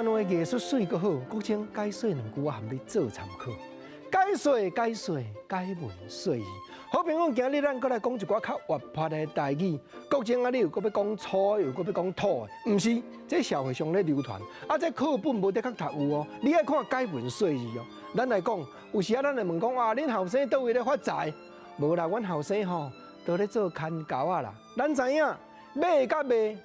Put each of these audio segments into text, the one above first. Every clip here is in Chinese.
段话艺术水阁好，国情解说两句含你做参考。解说，解文说意。好朋友，今日咱搁来讲一寡较活泼的台语。国情啊，你又搁要讲粗的，又搁要讲土的，毋是？这社会上咧流传，啊，这课本无得较读有哦。你爱看解文说意哦。咱来讲，有时啊，咱来问讲啊，恁后生倒位咧发财？无啦，阮后生吼都咧做牵狗啊啦。咱知影，买甲卖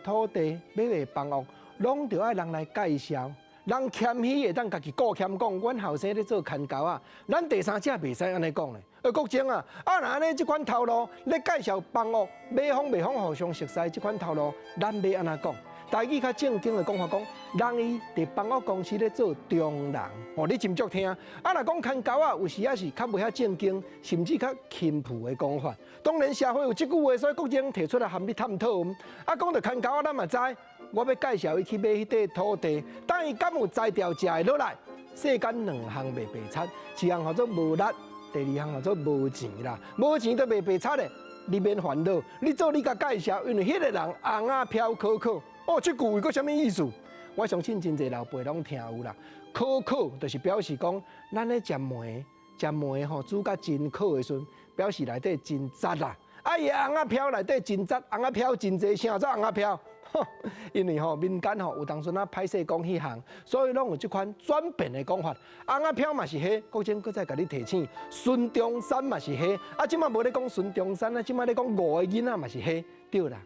土地，卖房屋，拢着爱人来介绍。人谦虚会当家己顾谦讲，阮后生咧做牵狗啊，咱第三者袂使安尼讲咧。国情啊，若安尼即款头路咧介绍房屋，买方卖方互相熟悉，即款头路咱要安怎讲？台语较正经的讲法讲，人伊伫房屋公司咧做中人，哦，你斟酌听。啊，若讲牵狗啊，有时也是较袂遐正经，甚至较轻浮的讲法。当然社会有即句话，所以国情提出来含你探讨。啊，讲到牵狗啊，咱嘛知。我要介绍伊去买迄块土地，等伊敢有摘掉食会落来。世间两项卖白贼，一项叫做无力，第二项叫做无钱啦。无钱都卖白贼的，你免烦恼。你做你甲介绍，因为迄个人红啊飘可可。哦，这句话个什么意思？我相信真侪老辈拢听有啦。可可就是表示讲，咱咧食糜吼煮甲真可的时阵，表示内底真杂啦。啊，伊红啊飘内底真杂，红啊飘真侪，啥做红啊飘？因为民间有当阵歹势讲迄项，所以拢有即款转变的讲法。红啊飘嘛是迄，国情搁再甲你提醒，孙中山嘛是迄，啊，即马无咧讲孙中山啊，即马咧讲5个囡仔嘛是迄，对啦。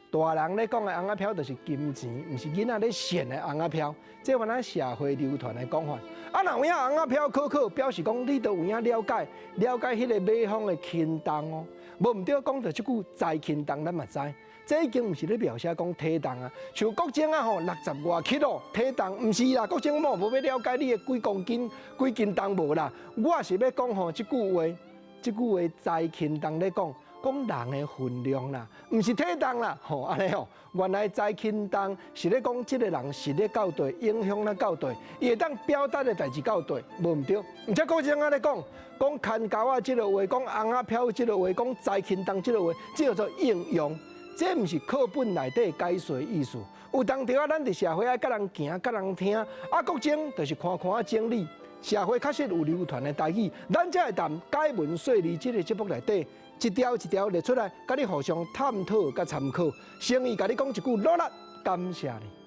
大人咧讲的红啊飘，就是金钱，毋是囡仔咧炫的红啊飘。这反咱社会流传的讲法。啊，若有影红啊飘可，表示讲你都有影了解迄个买方的轻重哦。无毋对，讲到即句财轻重，咱嘛知。这已经毋是咧描写讲体重啊，像国情啊吼60外 kg 体重，毋是啦，国情某无要了解你的几公斤、几斤重无啦。我是要讲吼，即句话财轻重咧讲人的分量啦，毋是体重啦，吼安尼吼。原来财轻重是咧讲即个人实力到底，影响力到底，伊会当表达的代志到底，无毋对。而且国情啊咧讲牵狗啊即个话，讲红啊飘即个话，讲财轻重即个话，这叫做应用。这毋是课本内底解说意思，有当着啊，咱伫社会爱甲人行、甲人听，啊，国情就是看啊整理。社会确实有流传的台语，咱才会谈解文说理这个节目内底，一条一条列出来，甲你互相探讨甲参考。诚意甲你讲一句，努力，感谢你。